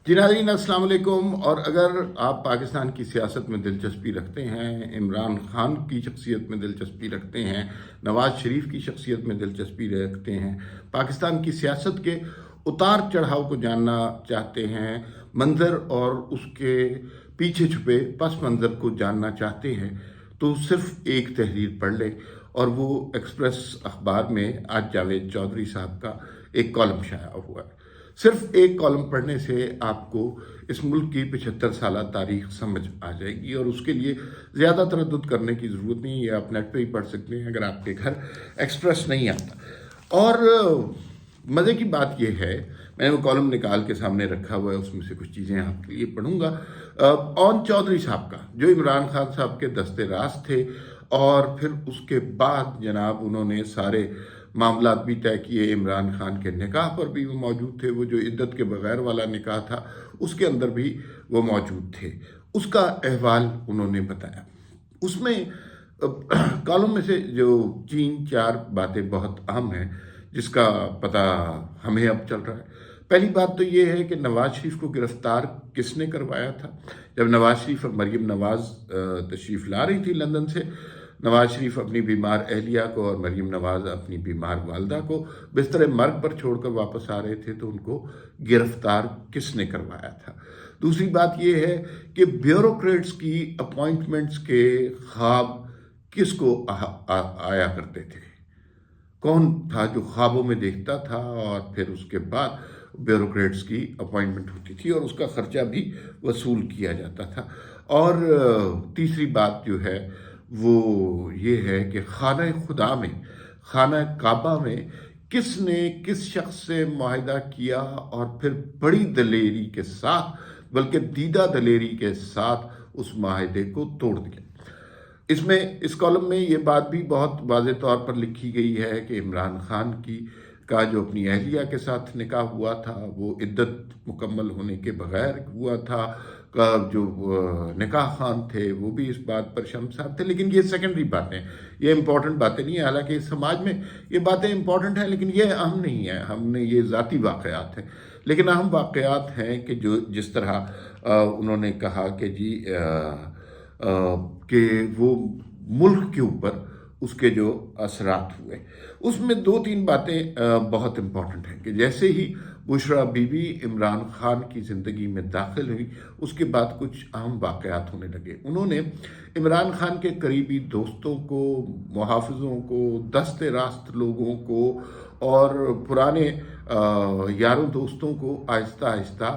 जी नाज़रीन, अस्सलाम वालेकुम। और अगर आप पाकिस्तान की सियासत में दिलचस्पी रखते हैं, इमरान खान की शख्सियत में दिलचस्पी रखते हैं, नवाज़ शरीफ की शख्सियत में दिलचस्पी रखते हैं, पाकिस्तान की सियासत के उतार चढ़ाव को जानना चाहते हैं, मंज़र और उसके पीछे छुपे पस मंज़र को जानना चाहते हैं, तो सिर्फ एक तहरीर पढ़ लें। और वो एक्सप्रेस अखबार में आज जावेद चौधरी साहब का एक कॉलम शाया हुआ है। सिर्फ एक कॉलम पढ़ने से आपको इस मुल्क की 75 साल तारीख समझ आ जाएगी, और उसके लिए ज़्यादा तरद्दुद करने की ज़रूरत नहीं है। आप नेट पे ही पढ़ सकते हैं अगर आपके घर एक्सप्रेस नहीं आता। और मज़े की बात यह है, मैंने वो कॉलम निकाल के सामने रखा हुआ है, उसमें से कुछ चीज़ें आपके लिए पढ़ूंगा। ओन चौधरी साहब का, जो इमरान खान साहब के दस्ते राज थे, और फिर उसके बाद जनाब उन्होंने सारे मामलात भी तय किए। इमरान खान के निकाह पर भी वो मौजूद थे, वो जो इद्दत के बगैर वाला निकाह था उसके अंदर भी वो मौजूद थे। उसका अहवाल उन्होंने बताया। उसमें कॉलम में से जो 3-4 बातें बहुत अहम हैं जिसका पता हमें अब चल रहा है। पहली बात तो ये है कि नवाज शरीफ को गिरफ्तार किसने करवाया था। जब नवाज शरीफ और मरीम नवाज तशरीफ़ ला रही थी लंदन से, नवाज शरीफ अपनी बीमार अहलिया को और मरीम नवाज अपनी बीमार वालदा को बिस्तर मर्ग पर छोड़कर वापस आ रहे थे, तो उनको गिरफ्तार किसने करवाया था। दूसरी बात यह है कि ब्यूरोक्रेट्स की अपॉइंटमेंट्स के ख्वाब किसको आया करते थे, कौन था जो ख्वाबों में देखता था, और फिर उसके बाद ब्यूरोक्रेट्स की अपॉइंटमेंट होती थी और उसका खर्चा भी वसूल किया जाता था। और तीसरी बात जो है वो ये है कि खाना खुदा में, खाना काबा में किसने किस शख्स से मुआहिदा किया और फिर बड़ी दलेरी के साथ, बल्कि दीदा दलेरी के साथ उस मुआहिदे को तोड़ दिया। इसमें इस कॉलम में ये बात भी बहुत वाज़ेह तौर पर लिखी गई है कि इमरान खान की का जो अपनी अहलिया के साथ निकाह हुआ था वो इद्दत मुकम्मल होने के बगैर हुआ था। का जो निकाह खान थे वो भी इस बात पर शर्मसार थे। लेकिन ये सेकेंडरी बातें, ये इंपॉर्टेंट बातें नहीं है। हालांकि समाज में ये बातें इंपॉर्टेंट हैं, लेकिन ये अहम नहीं है। हमने ये ज़ाती वाक़यात हैं, लेकिन अहम वाक़यात हैं कि जो जिस तरह उन्होंने कहा कि जी कि वो मुल्क के ऊपर उसके जो असरात हुए, उसमें 2-3 बातें बहुत इम्पॉर्टेंट हैं कि जैसे ही बुशरा बीबी इमरान खान की ज़िंदगी में दाखिल हुई, उसके बाद कुछ अहम वाक़यात होने लगे। उन्होंने इमरान खान के करीबी दोस्तों को, मुहाफ़िज़ों को, दस्ते रास्त लोगों को और पुराने यारों दोस्तों को आहिस्ता आहिस्ता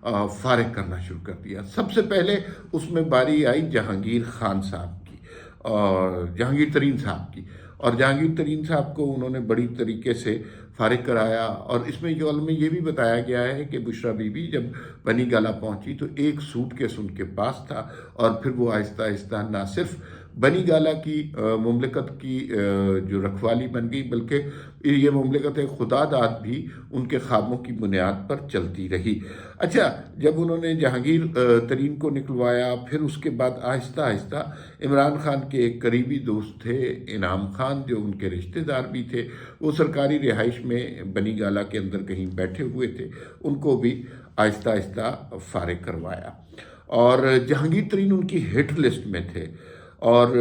फारिग करना शुरू कर दिया। सबसे पहले उसमें बारी आई जहांगीर खान साहब की और जहांगीर तरीन साहब की, और जहांगीर तरीन साहब को उन्होंने बड़ी तरीके से फारिग कराया। और इसमें जो में ये भी बताया गया है कि बुशरा बीबी जब बनी गाला पहुंची तो एक सूटकेस उनके पास था, और फिर वो आहिस्ता आहिस्ता ना सिर्फ बनी गाला की मुमलिकत की जो रखवाली बन गई, बल्कि ये मुमलिकत खुदादाद भी उनके ख्वाबों की बुनियाद पर चलती रही। अच्छा, जब उन्होंने जहांगीर तरीन को निकलवाया, फिर उसके बाद आहिस्ता आहिस्ता इमरान खान के एक करीबी दोस्त थे इनाम खान, जो उनके रिश्तेदार भी थे, वो सरकारी रिहाइश में बनी गाला के अंदर कहीं बैठे हुए थे, उनको भी आहिस्ता आहिस्ता फारिग करवाया। और जहांगीर तरीन उनकी हिट लिस्ट में थे। और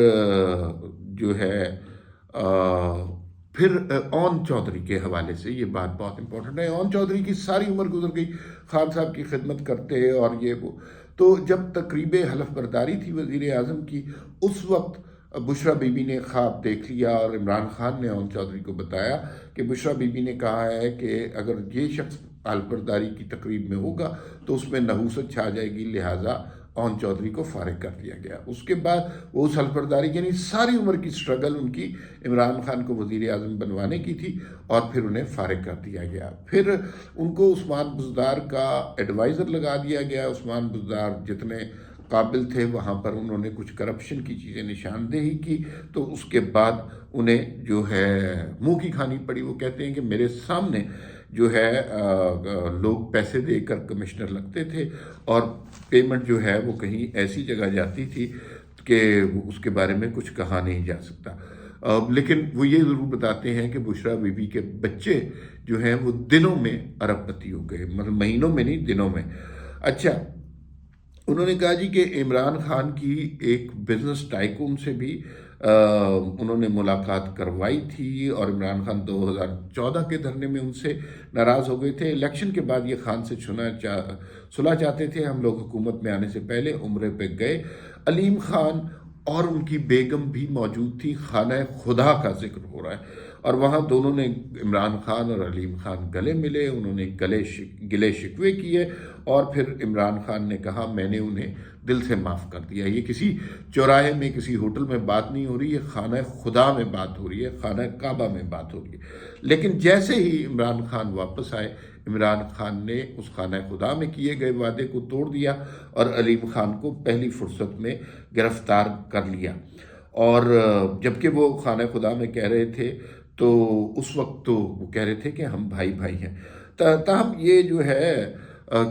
जो है फिर ओन चौधरी के हवाले से ये बात बहुत इंपॉर्टेंट है। ओन चौधरी की सारी उम्र गुजर गई खान साहब की खिदमत करते, और ये वो, तो जब तकरीब हलफ बर्दारी थी वज़ीर आज़म की, उस वक्त बुशरा बीबी ने ख्वाब देख लिया और इमरान खान ने ओन चौधरी को बताया कि बुशरा बीबी ने कहा है कि अगर ये शख्स हलफ बर्दारी की तकरीब में होगा तो उसमें नहूसत छा जाएगी, लिहाजा ओन चौधरी को फारिग कर दिया गया। उसके बाद वो उस हल्फबर्दारी, यानी सारी उम्र की स्ट्रगल उनकी इमरान खान को वज़ीर आज़म बनवाने की थी, और फिर उन्हें फारिग कर दिया गया। फिर उनको उस्मान बुज़दार का एडवाइज़र लगा दिया गया। उस्मान बुज़दार जितने काबिल थे वहाँ पर उन्होंने कुछ करप्शन की चीज़ें निशानदेही की, तो उसके बाद उन्हें जो है मुँह की खानी पड़ी। वो कहते हैं कि मेरे सामने जो है लोग पैसे देकर कमिश्नर लगते थे, और पेमेंट जो है वो कहीं ऐसी जगह जाती थी कि उसके बारे में कुछ कहा नहीं जा सकता। लेकिन वो ये ज़रूर बताते हैं कि बुशरा बीबी के बच्चे जो हैं वो दिनों में अरबपति हो गए, मतलब महीनों में नहीं, दिनों में। اچھا، انہوں نے کہا جی کہ عمران خان کی ایک بزنس ٹائکون سے بھی انہوں نے ملاقات کروائی تھی، اور عمران خان 2014 کے دھرنے میں ان سے ناراض ہو گئے تھے۔ الیکشن کے بعد یہ خان سے صلح چاہتے تھے، ہم لوگ حکومت میں آنے سے پہلے عمرے پہ گئے۔ علیم خان اور ان کی بیگم بھی موجود تھی، خانہ خدا کا ذکر ہو رہا ہے، اور وہاں دونوں نے، عمران خان اور علیم خان گلے ملے، انہوں نے گلے شکوے کیے، اور پھر عمران خان نے کہا میں نے انہیں دل سے معاف کر دیا۔ یہ کسی چوراہے میں، کسی ہوٹل میں بات نہیں ہو رہی، یہ خانہ خدا میں بات ہو رہی ہے، خانہ کعبہ میں بات ہو رہی ہے۔ لیکن جیسے ہی عمران خان واپس آئے، عمران خان نے اس خانہ خدا میں کیے گئے وعدے کو توڑ دیا اور علیم خان کو پہلی فرصت میں گرفتار کر لیا۔ اور جبکہ وہ خانہ خدا میں کہہ رہے تھے تو اس وقت تو وہ کہہ رہے تھے کہ ہم بھائی بھائی ہیں۔ تاہم یہ جو ہے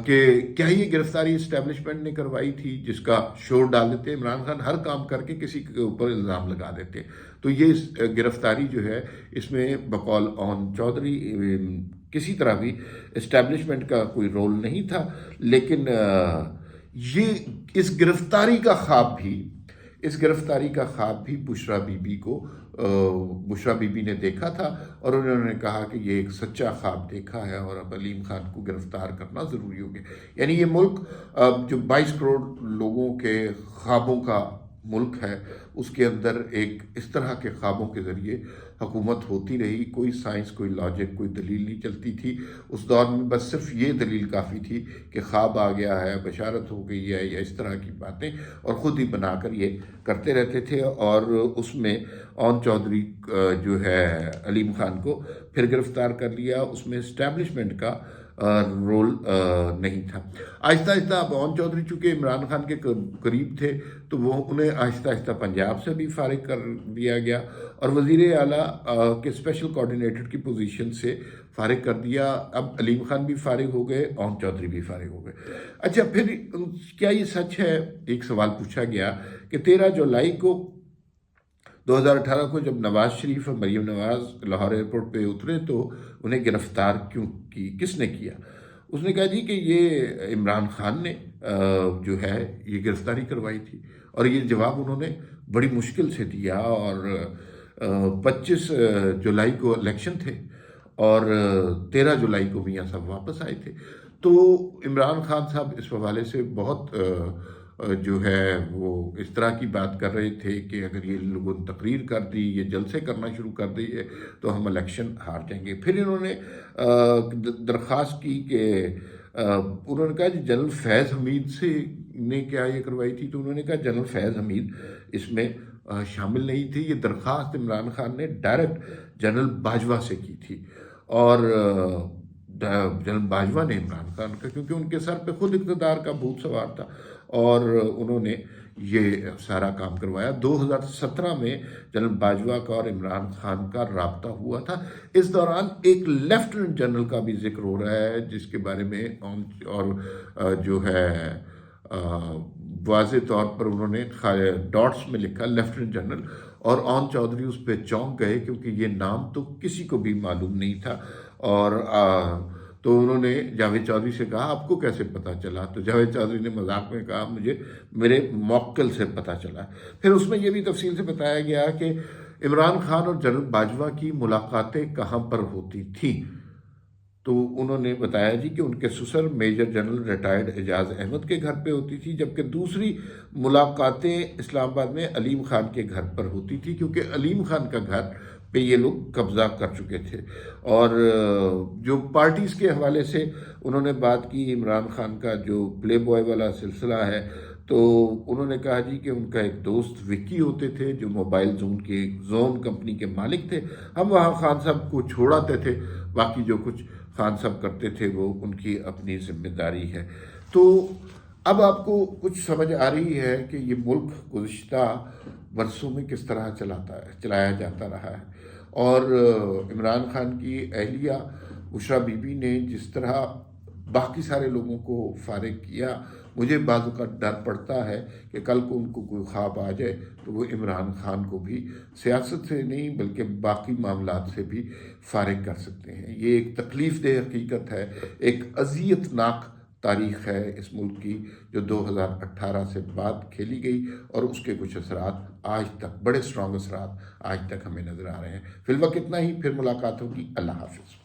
کہ کیا یہ گرفتاری اسٹیبلشمنٹ نے کروائی تھی، جس کا شور ڈال دیتے عمران خان، ہر کام کر کے کسی کے اوپر الزام لگا دیتے، تو یہ گرفتاری جو ہے اس میں بقول اون چودھری کسی طرح بھی اسٹیبلشمنٹ کا کوئی رول نہیں تھا۔ لیکن یہ اس گرفتاری کا خواب بھی بشرا بی بی نے دیکھا تھا، اور انہوں نے کہا کہ یہ ایک سچا خواب دیکھا ہے اور اب علیم خان کو گرفتار کرنا ضروری ہو گیا۔ یعنی یہ ملک جو 22 کروڑ لوگوں کے خوابوں کا ملک ہے، اس کے اندر ایک اس طرح کے خوابوں کے ذریعے حکومت ہوتی رہی، کوئی سائنس، کوئی لاجک، کوئی دلیل نہیں چلتی تھی۔ اس دور میں بس صرف یہ دلیل کافی تھی کہ خواب آ گیا ہے، بشارت ہو گئی ہے، یا اس طرح کی باتیں، اور خود ہی بنا کر یہ کرتے رہتے تھے۔ اور اس میں اون چودھری جو ہے علیم خان کو پھر گرفتار کر لیا، اس میں اسٹیبلشمنٹ کا رول نہیں تھا۔ آہستہ آہستہ اب اون چودھری چونکہ عمران خان کے قریب تھے تو وہ انہیں آہستہ آہستہ پنجاب سے بھی فارغ کر دیا گیا، اور وزیر اعلیٰ کے اسپیشل کوآرڈینیٹر کی پوزیشن سے فارغ کر دیا۔ اب علیم خان بھی فارغ ہو گئے، اون چودھری بھی فارغ ہو گئے۔ اچھا، پھر کیا یہ سچ ہے؟ ایک سوال پوچھا گیا کہ 13 جولائی کو 2018 کو جب نواز شریف اور مریم نواز لاہور ایئرپورٹ پہ اترے تو انہیں گرفتار کس نے کیا؟ اس نے کہا جی کہ یہ عمران خان نے جو ہے یہ گرفتاری کروائی تھی، اور یہ جواب انہوں نے بڑی مشکل سے دیا۔ اور 25 جولائی کو الیکشن تھے، اور 13 جولائی کو میاں صاحب واپس آئے تھے۔ تو عمران خان صاحب اس حوالے سے بہت جو ہے وہ اس طرح کی بات کر رہے تھے کہ اگر یہ لوگوں نے تقریر کر دی، یہ جلسے کرنا شروع کر دی ہے تو ہم الیکشن ہار جائیں گے۔ پھر انہوں نے درخواست کی کہ انہوں نے کہا جی جنرل فیض حمید سے نے کیا یہ کروائی تھی؟ تو انہوں نے کہا جنرل فیض حمید اس میں شامل نہیں تھی، یہ درخواست عمران خان نے ڈائریکٹ جنرل باجوہ سے کی تھی، اور جنرل باجوہ نے عمران خان کا، کیونکہ ان کے سر پہ خود اقتدار کا بھوت سوار تھا، اور انہوں نے یہ سارا کام کروایا۔ 2017 میں جنرل باجوہ کا اور عمران خان کا رابطہ ہوا تھا۔ اس دوران ایک لیفٹیننٹ جنرل کا بھی ذکر ہو رہا ہے، جس کے بارے میں اور جو ہے واضح طور پر انہوں نے ڈاٹس میں لکھا لیفٹیننٹ جنرل، اور اون چودھری اس پہ چونک گئے کیونکہ یہ نام تو کسی کو بھی معلوم نہیں تھا۔ اور تو انہوں نے جاوید چودھری سے کہا آپ کو کیسے پتہ چلا؟ تو جاوید چودھری نے مذاق میں کہا مجھے میرے موکل سے پتہ چلا۔ پھر اس میں یہ بھی تفصیل سے بتایا گیا کہ عمران خان اور جنرل باجوہ کی ملاقاتیں کہاں پر ہوتی تھیں، تو انہوں نے بتایا جی کہ ان کے سسر میجر جنرل ریٹائرڈ اعجاز احمد کے گھر پہ ہوتی تھی، جبکہ دوسری ملاقاتیں اسلام آباد میں علیم خان کے گھر پر ہوتی تھی، کیونکہ علیم خان کا گھر پہ یہ لوگ قبضہ کر چکے تھے۔ اور جو پارٹیز کے حوالے سے انہوں نے بات کی، عمران خان کا جو پلے بوائے والا سلسلہ ہے، تو انہوں نے کہا جی کہ ان کا ایک دوست وکی ہوتے تھے جو موبائل زون کمپنی کے مالک تھے، ہم وہاں خان صاحب کو چھوڑاتے تھے، باقی جو کچھ خان صاحب کرتے تھے وہ ان کی اپنی ذمہ داری ہے۔ تو اب آپ کو کچھ سمجھ آ رہی ہے کہ یہ ملک گزشتہ برسوں میں کس طرح چلایا جاتا رہا ہے، اور عمران خان کی اہلیہ بشرا بی بی نے جس طرح باقی سارے لوگوں کو فارغ کیا، مجھے بعض اوقات ڈر پڑتا ہے کہ کل کو ان کو کوئی خواب آ جائے تو وہ عمران خان کو بھی سیاست سے نہیں بلکہ باقی معاملات سے بھی فارغ کر سکتے ہیں۔ یہ ایک تکلیف دہ حقیقت ہے، ایک اذیت ناک تاریخ ہے اس ملک کی جو 2018 سے بعد کھیلی گئی، اور اس کے کچھ اثرات آج تک، بڑے اسٹرانگ اثرات آج تک ہمیں نظر آ رہے ہیں۔ فی الوقت اتنا ہی، پھر ملاقات ہوگی۔ اللہ حافظ۔